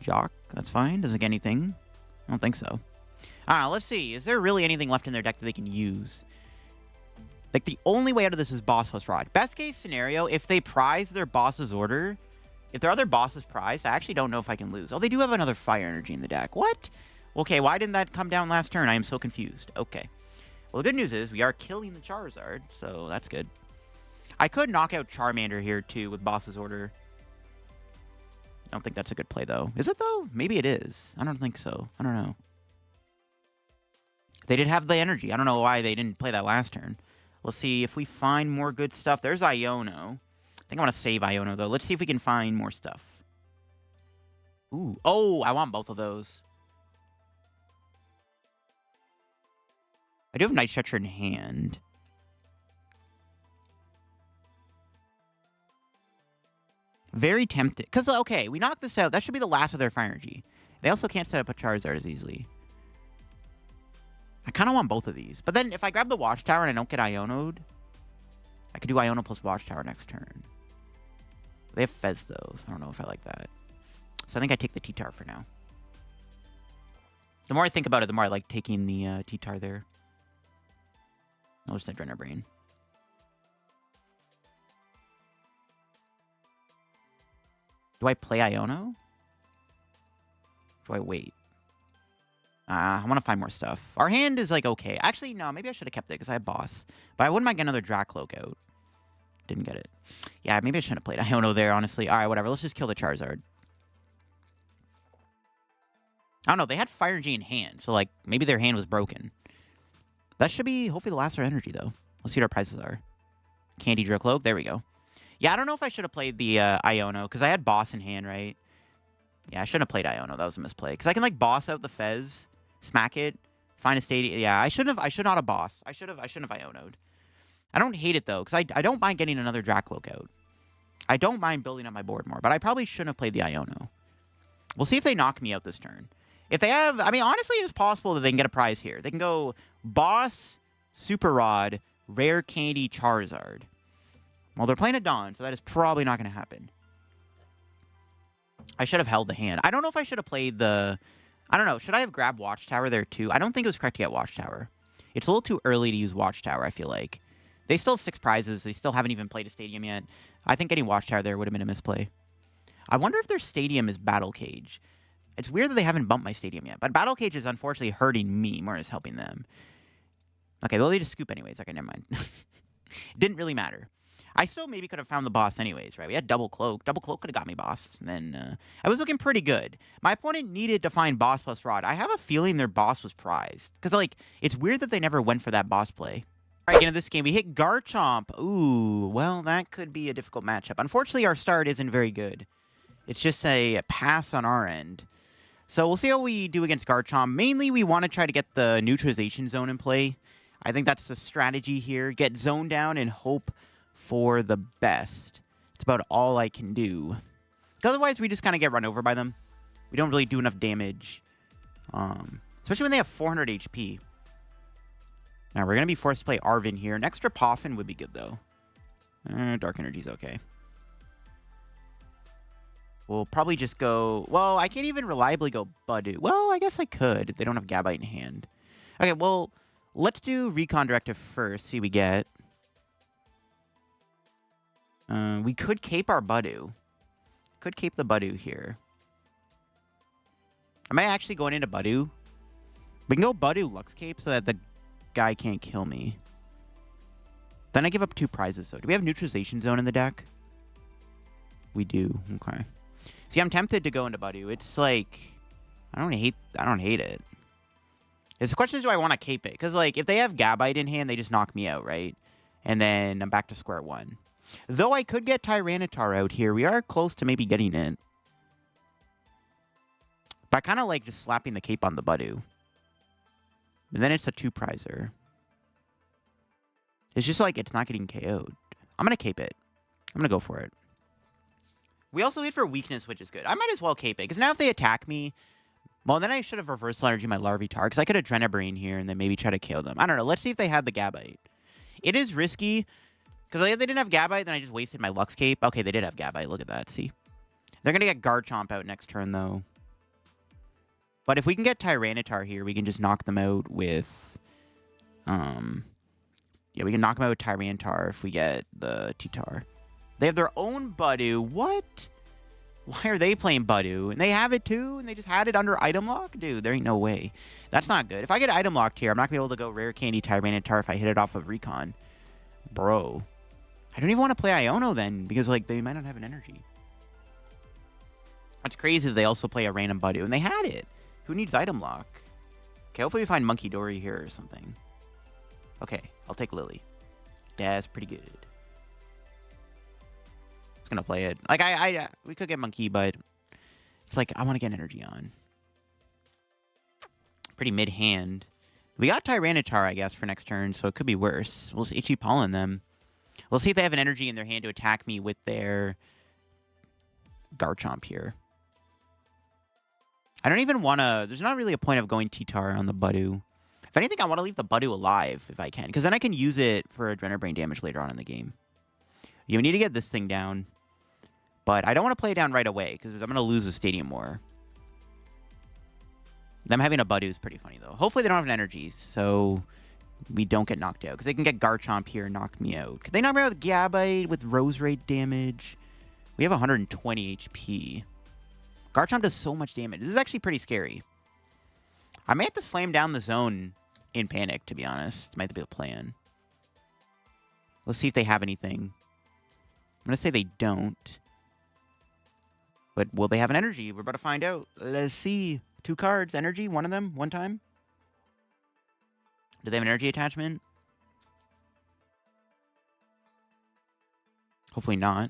Jock, that's fine. Doesn't get anything. I don't think so. Let's see. Is there really anything left in their deck that they can use? Like, the only way out of this is boss plus Rod. Best case scenario, if they prize their boss's order, if their other boss is prized, I actually don't know if I can lose. Oh, they do have another fire energy in the deck. What? Okay, why didn't that come down last turn? I am so confused. Okay. Well, the good news is we are killing the Charizard, so that's good. I could knock out Charmander here, too, with boss's order. I don't think that's a good play, though. Is it, though? Maybe it is. I don't think so. I don't know. They did have the energy. I don't know why they didn't play that last turn. Let's see if we find more good stuff. There's Iono. I think I want to save Iono, though. Let's see if we can find more stuff. Ooh. Oh, I want both of those. I do have Night Stretcher in hand. Very tempted. Because, okay, we knocked this out. That should be the last of their fire energy. They also can't set up a Charizard as easily. I kind of want both of these. But then if I grab the Watchtower and I don't get Iono'd, I could do Iono plus Watchtower next turn. They have Fez, though, so I don't know if I like that. So I think I take the T-Tar for now. The more I think about it, the more I like taking the T-Tar there. No, just Adrenal Brain. Do I play Iono? Do I wait? I want to find more stuff. Our hand is, like, okay. Actually, no. Maybe I should have kept it because I have boss. But I wouldn't mind getting another Drakloak out. Didn't get it. Yeah, maybe I shouldn't have played Iono there, honestly. All right, whatever. Let's just kill the Charizard. I don't know. They had Fire Energy in hand. So, like, maybe their hand was broken. That should be, hopefully, the last of their energy, though. Let's see what our prices are. Candy Drakloak. There we go. Yeah, I don't know if I should have played the Iono, because I had boss in hand, right? Yeah, I shouldn't have played Iono. That was a misplay. Because I can, like, boss out the Fez, smack it, find a stadium. Yeah, I should not have boss. I shouldn't have Iono'd. I don't hate it, though, because I don't mind getting another Drakloak out. I don't mind building up my board more, but I probably shouldn't have played the Iono. We'll see if they knock me out this turn. If they have, I mean, honestly, it's possible that they can get a prize here. They can go Boss, Super Rod, Rare Candy, Charizard. Well, they're playing a Dawn, so that is probably not going to happen. I should have held the hand. I don't know if I should have played the... I don't know. Should I have grabbed Watchtower there, too? I don't think it was correct to get Watchtower. It's a little too early to use Watchtower, I feel like. They still have 6 prizes. They still haven't even played a stadium yet. I think getting Watchtower there would have been a misplay. I wonder if their stadium is Battle Cage. It's weird that they haven't bumped my stadium yet. But Battle Cage is unfortunately hurting me more than it's helping them. Okay, well, they just scoop anyways. Okay, never mind. It didn't really matter. I still maybe could have found the boss anyways, right? We had Double Cloak. Double Cloak could have got me boss. And then I was looking pretty good. My opponent needed to find boss plus Rod. I have a feeling their boss was prized. Because, like, it's weird that they never went for that boss play. All right, into this game, we hit Garchomp. Ooh, well, that could be a difficult matchup. Unfortunately, our start isn't very good. It's just a pass on our end. So we'll see how we do against Garchomp. Mainly, we want to try to get the neutralization zone in play. I think that's the strategy here. Get zone down and hope for the best. It's about all I can do. Otherwise, we just kind of get run over by them. We don't really do enough damage. Especially when they have 400 HP. Now, we're going to be forced to play Arven here. An extra Poffin would be good, though. Dark Energy's okay. We'll probably just go... Well, I can't even reliably go Budew. Well, I guess I could if they don't have Gabite in hand. Okay, well, let's do Recon Directive first. See what we get. We could cape our Budew. Could cape the Budew here. Am I actually going into Budew? We can go Budew Lux Cape so that the guy can't kill me. Then I give up 2 prizes, though. Do we have Neutralization Zone in the deck? We do. Okay. See, I'm tempted to go into Budew. It's like... I don't hate it. The question is, do I want to cape it? Because, like, if they have Gabite in hand, they just knock me out, right? And then I'm back to square one. Though I could get Tyranitar out here. We are close to maybe getting it. But I kind of like just slapping the cape on the Budew. And then it's a 2-prizer. It's just like it's not getting KO'd. I'm going to cape it. I'm going to go for it. We also hit for weakness, which is good. I might as well cape it. Because now if they attack me... Well, then I should have reversal energy my Larvitar. Because I could have Drenabrain here and then maybe try to KO them. I don't know. Let's see if they had the Gabite. It is risky... Because if they didn't have Gabite, then I just wasted my Lux Cape. Okay, they did have Gabite. Look at that. See? They're going to get Garchomp out next turn, though. But if we can get Tyranitar here, we can just knock them out with... Yeah, we can knock them out with Tyranitar if we get the T-Tar. They have their own Budew. What? Why are they playing Budew? And they have it, too? And they just had it under Item Lock? Dude, there ain't no way. That's not good. If I get Item Locked here, I'm not going to be able to go Rare Candy Tyranitar if I hit it off of Recon. Bro. I don't even want to play Iono then, because, like, they might not have an energy. It's crazy that they also play a random Budew, and they had it. Who needs Item Lock? Okay, hopefully we find Munkidori here or something. Okay, I'll take Lillie. That's pretty good. Just gonna play it. Like, we could get Monkey, but it's like, I want to get energy on. Pretty mid-hand. We got Tyranitar, I guess, for next turn, so it could be worse. We'll see HE Pollen them. We'll see if they have an energy in their hand to attack me with their Garchomp here. I don't even want to... There's not really a point of going T-Tar on the Budew. If anything, I want to leave the Budew alive if I can, because then I can use it for Adrenabrain damage later on in the game. You need to get this thing down, but I don't want to play it down right away, because I'm going to lose the Stadium War. Them having a Budew is pretty funny, though. Hopefully they don't have an energy, so we don't get knocked out. Because they can get Garchomp here and knock me out. Could they knock me out with Gabite, with Rose Raid damage? We have 120 HP. Garchomp does so much damage. This is actually pretty scary. I may have to slam down the zone in Panic, to be honest. Might be the plan. Let's see if they have anything. I'm going to say they don't. But will they have an energy? We're about to find out. Let's see. 2 cards, energy, one of them, one time. Do they have an energy attachment? Hopefully not.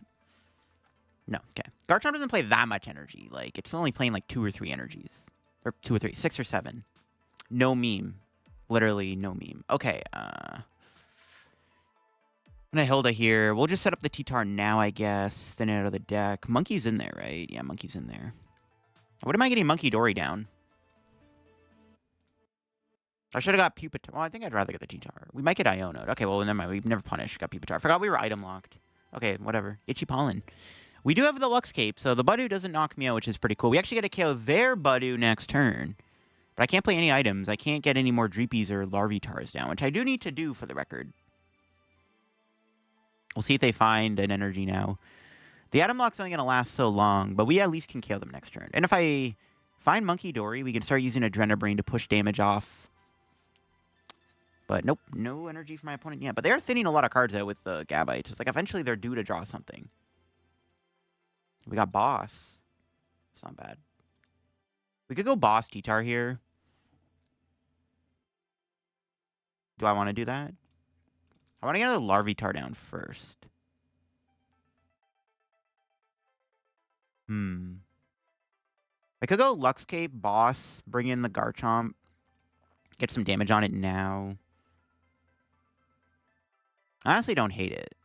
No, okay. Garchomp doesn't play that much energy. Like, it's only playing like 2 or 3 energies. Or 2 or 3, 6 or 7. No meme. Literally no meme. Okay, I'm gonna Hilda here. We'll just set up the T-Tar now, I guess. Thin it out of the deck. Monkey's in there, right? Yeah, Monkey's in there. What am I getting Munkidori down? I should have got Pupitar. Well, I think I'd rather get the T-Tar. We might get Iono. Okay, well, never mind. We've never punished. Got Pupitar. Forgot we were item locked. Okay, whatever. Itchy Pollen. We do have the Lux Cape, so the Budew doesn't knock me out, which is pretty cool. We actually get to KO their Budew next turn. But I can't play any items. I can't get any more Dreepies or Larvitars down, which I do need to do for the record. We'll see if they find an energy now. The item lock's only going to last so long, but we at least can KO them next turn. And if I find Munkidori, we can start using Adrenabrain to push damage off. But nope, no energy for my opponent yet. But they are thinning a lot of cards out with the Gabites. It's like eventually they're due to draw something. We got Boss. It's not bad. We could go Boss T-Tar here. Do I want to do that? I want to get another Larvitar down first. I could go Lux Cape, Boss, bring in the Garchomp. Get some damage on it now. I honestly don't hate it.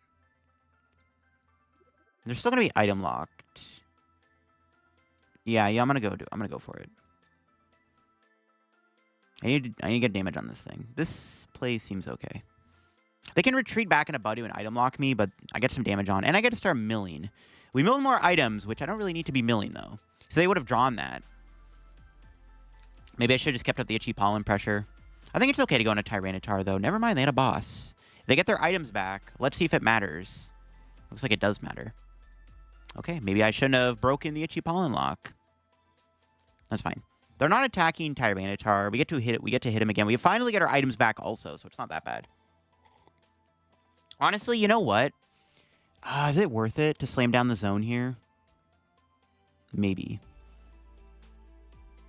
They're still gonna be item locked. Yeah, I'm gonna go for it. I need to get damage on this thing. This play seems okay. They can retreat back into Budew and item lock me, but I get some damage on, and I get to start milling. We mill more items, which I don't really need to be milling though. So they would have drawn that. Maybe I should have just kept up the Itchy Pollen pressure. I think it's okay to go into Tyranitar though. Never mind, they had a Boss. They get their items back. Let's see if it matters. Looks like it does matter. Okay, maybe I shouldn't have broken the Itchy Pollen lock. That's fine. They're not attacking Tyranitar. We get to hit him again. We finally get our items back also, so it's not that bad. Honestly, you know what? Is it worth it to slam down the zone here? Maybe.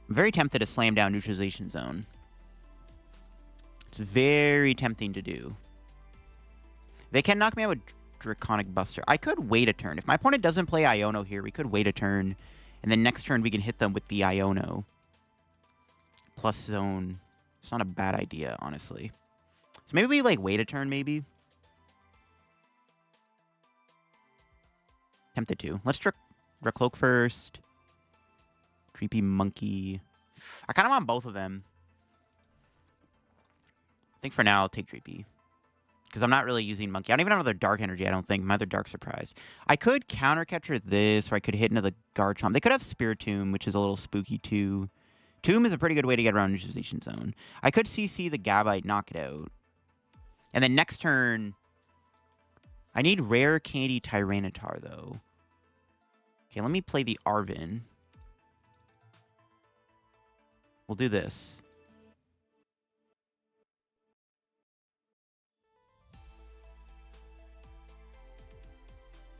I'm very tempted to slam down Neutralization Zone. It's very tempting to do. They can knock me out with Draconic Buster. I could wait a turn. If my opponent doesn't play Iono here, we could wait a turn. And then next turn, we can hit them with the Iono. Plus zone. It's not a bad idea, honestly. So maybe we, like, wait a turn, maybe. Tempted to. Let's Drakloak first. Dreepy Monkey. I kind of want both of them. I think for now, I'll take Dreepy. Because I'm not really using Monkey. I don't even have another Dark Energy, I don't think. My other Dark Surprised. I could counter catcher this, or I could hit into the Garchomp. They could have Spiritomb, which is a little spooky, too. Tomb is a pretty good way to get around Neutralization Zone. I could CC the Gabite, knock it out. And then next turn, I need Rare Candy Tyranitar, though. Okay, let me play the Arven. We'll do this.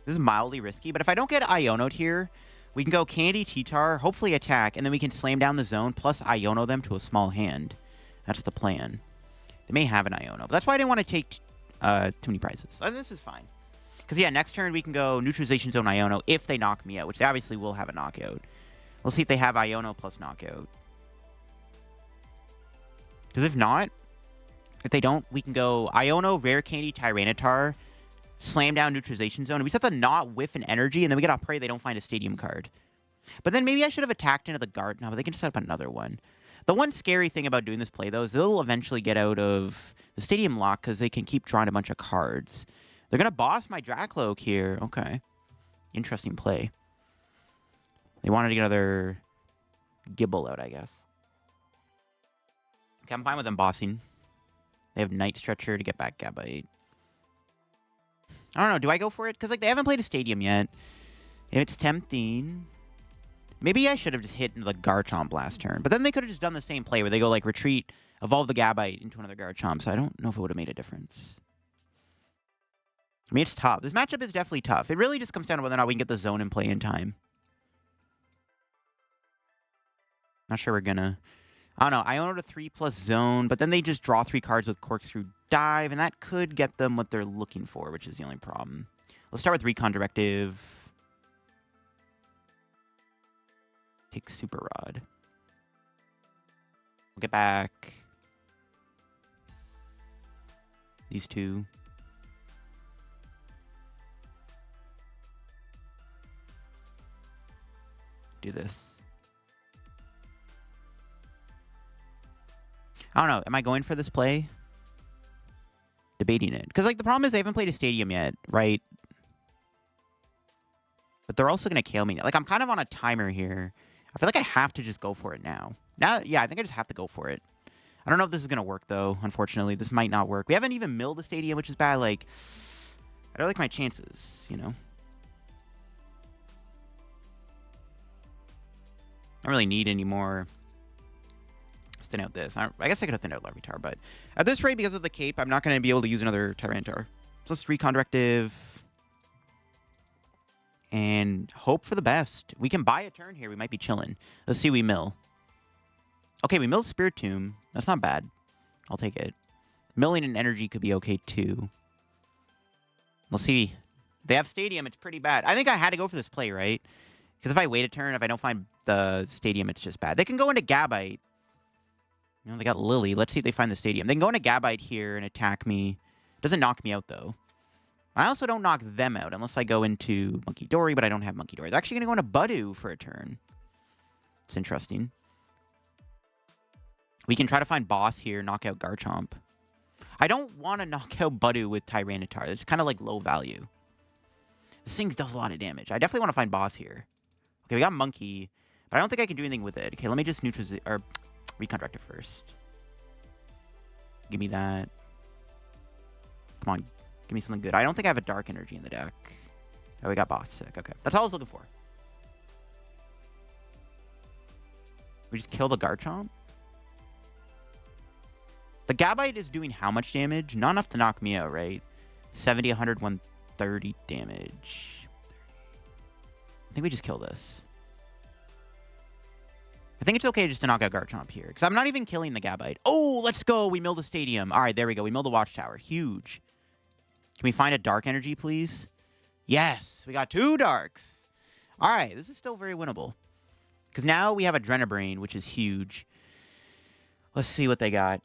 This is mildly risky, but if I don't get Iono'd here, we can go Candy T-Tar, hopefully attack, and then we can slam down the zone, plus Iono them to a small hand. That's the plan. They may have an Iono, but that's why I didn't want to take too many prizes. This is fine. Because, yeah, next turn we can go Neutralization Zone Iono if they knock me out, which they obviously will have a knockout. We'll see if they have Iono plus knockout. Because if not, if they don't, we can go Iono, Rare Candy, Tyranitar, slam down Neutralization Zone, and we set the not whiff and energy, and then we get off pray they don't find a Stadium card. But then maybe I should have attacked into the guard. No, but they can set up another one. The one scary thing about doing this play, though, is they'll eventually get out of the Stadium lock because they can keep drawing a bunch of cards. They're going to boss my Drakloak here. Okay. Interesting play. They wanted to get another Gibble out, I guess. Okay, I'm fine with them bossing. They have Night Stretcher to get back Gabite. I don't know. Do I go for it? Because, like, they haven't played a Stadium yet. It's tempting. Maybe I should have just hit into the Garchomp last turn. But then they could have just done the same play where they go, like, retreat, evolve the Gabite into another Garchomp. So I don't know if it would have made a difference. I mean, it's tough. This matchup is definitely tough. It really just comes down to whether or not we can get the zone in play in time. Not sure we're gonna. I don't know. Iono to 3+ zone, but then they just draw 3 cards with Corkscrew Dive, and that could get them what they're looking for, which is the only problem. Let's start with Recon Directive. Take Super Rod. We'll get back these two. do this. I don't know. Am I going for this play? Debating it. Because, like, the problem is I haven't played a stadium yet, right? But they're also going to KO me. Like, I'm kind of on a timer here. I feel like I have to just go for it now. Yeah, I think I just have to go for it. I don't know if this is going to work, though. Unfortunately, this might not work. We haven't even milled the stadium, which is bad. Like, I don't like my chances, you know? I don't really need any more. Thin out this. I guess I could have thinned out Larvitar, but at this rate, because of the cape, I'm not going to be able to use another Tyranitar. So let's Recon Directive and hope for the best. We can buy a turn here. We might be chilling. Let's see. We mill. Okay, we mill Spiritomb. That's not bad. I'll take it. Milling an energy could be okay too. Let's see. They have Stadium. It's pretty bad. I think I had to go for this play, right? Because if I wait a turn, if I don't find the Stadium, it's just bad. They can go into Gabite. You know, they got Lillie. Let's see if they find the Stadium. They can go into Gabite here and attack me. Doesn't knock me out, though. I also don't knock them out unless I go into Munkidori, but I don't have Munkidori. They're actually going to go into Budew for a turn. It's interesting. We can try to find Boss here, knock out Garchomp. I don't want to knock out Budew with Tyranitar. It's kind of like low value. This thing does a lot of damage. I definitely want to find Boss here. Okay, we got Monkey, but I don't think I can do anything with it. Okay, let me just neutralize or Recon Directive first. Give me that. Come on, give me something good. I don't think I have a Dark Energy in the deck. Oh, we got Boss. Sick. Okay, that's all I was looking for. We just kill the Garchomp. The Gabite is doing how much damage? Not enough to knock me out, right? 70, 100, 130 damage. I think we just kill this. I think it's okay just to knock out Garchomp here. Because I'm not even killing the Gabite. Oh, let's go. We milled the Stadium. All right, there we go. We milled the Watchtower. Huge. Can we find a Dark Energy, please? Yes. We got 2 Darks. All right. This is still very winnable. Because now we have a Adrenabrain, which is huge. Let's see what they got.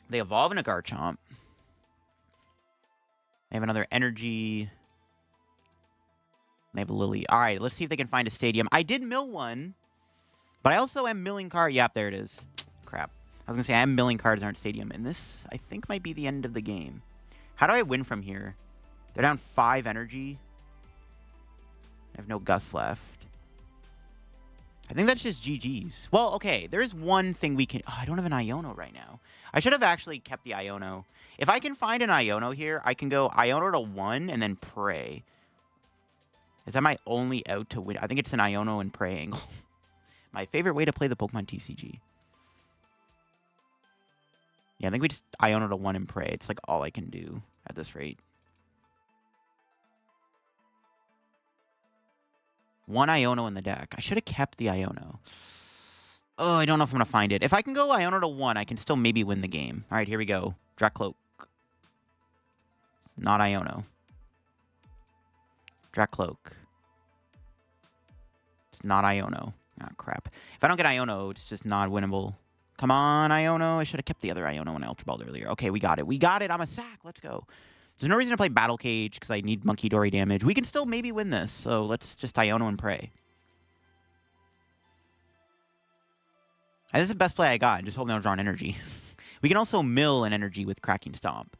They evolve in a Garchomp. They have another Energy. They have a Lillie. All right, let's see if they can find a Stadium. I did mill one, but I also am milling cards. Yep, there it is. Crap. I was going to say I am milling cards aren't Stadium. And this, I think, might be the end of the game. How do I win from here? They're down 5 energy. I have no Gus left. I think that's just GG's. Well, okay, there's one thing we can... Oh, I don't have an Iono right now. I should have actually kept the Iono. If I can find an Iono here, I can go Iono to 1 and then pray. Is that my only out to win? I think it's an Iono and pray angle. My favorite way to play the Pokemon TCG. Yeah, I think we just Iono to 1 and pray. It's like all I can do at this rate. 1 Iono in the deck. I should have kept the Iono. Oh, I don't know if I'm going to find it. If I can go Iono to 1, I can still maybe win the game. All right, here we go. Drakloak. Not Iono. Drakloak. It's not Iono. Oh, crap. If I don't get Iono, it's just not winnable. Come on, Iono. I should have kept the other Iono when I Ultra Balled earlier. Okay, we got it. We got it. I'm a sack. Let's go. There's no reason to play Battle Cage because I need Munkidori damage. We can still maybe win this, so let's just Iono and pray. And this is the best play I got. Just holding out drawn energy. We can also mill an energy with Cracking Stomp.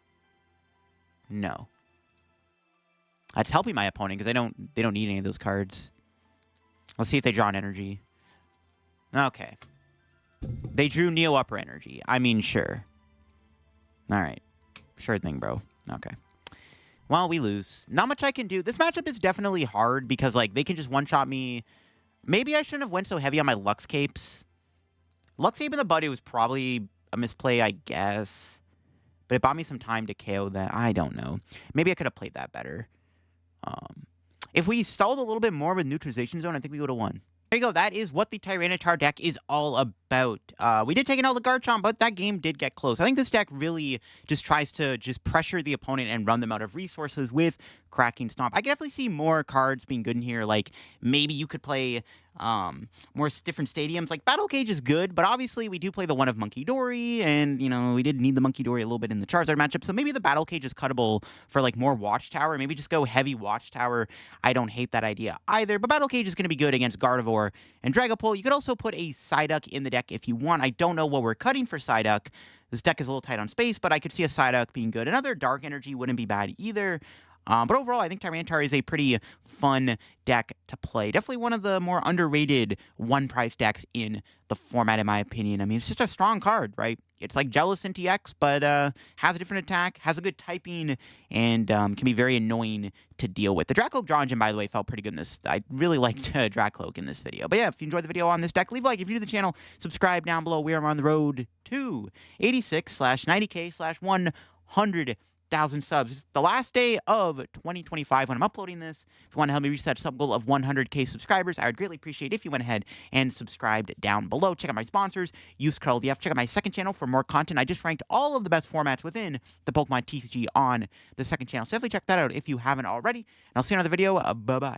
No. That's helping my opponent because they don't need any of those cards. Let's see if they draw an energy. Okay. They drew Neo Upper Energy. I mean, sure. All right. Sure thing, bro. Okay. Well, we lose. Not much I can do. This matchup is definitely hard because, like, they can just one-shot me. Maybe I shouldn't have went so heavy on my Lux Capes. Lux Cape in the Buddy was probably a misplay, I guess. But it bought me some time to KO that. I don't know. Maybe I could have played that better. If we stalled a little bit more with Neutralization Zone, I think we would have won. There you go. That is what the Tyranitar deck is all about. bout. We did take an L to Garchomp, but that game did get close. I think this deck really just tries to just pressure the opponent and run them out of resources with Cracking Stomp. I can definitely see more cards being good in here. Like, maybe you could play more different stadiums. Like, Battle Cage is good, but obviously we do play the one of Munkidori, and, you know, we did need the Munkidori a little bit in the Charizard matchup, so maybe the Battle Cage is cuttable for, like, more Watchtower. Maybe just go heavy Watchtower. I don't hate that idea either, but Battle Cage is going to be good against Gardevoir and Dragapult. You could also put a Psyduck in the deck if you want. I don't know what we're cutting for Psyduck. This deck is a little tight on space, but I could see a Psyduck being good. Another Dark Energy wouldn't be bad either. But overall, I think Tyranitar is a pretty fun deck to play. Definitely one of the more underrated one-price decks in the format, in my opinion. I mean, it's just a strong card, right? It's like Jellicent TX, but has a different attack, has a good typing, and can be very annoying to deal with. The Drakloak Draw Engine, by the way, felt pretty good in this. I really liked Drakloak in this video. But yeah, if you enjoyed the video on this deck, leave a like. If you're new to the channel, subscribe down below. We are on the road to 86/90K/100,000 subs. It's the last day of 2025 when I'm uploading this. If you want to help me reach that sub goal of 100K subscribers, I would greatly appreciate if you went ahead and subscribed down below. Check out my sponsors. Use code LDF. Check out my second channel for more content. I just ranked all of the best formats within the Pokemon TCG on the second channel. So definitely check that out if you haven't already. And I'll see you in another video. Bye-bye.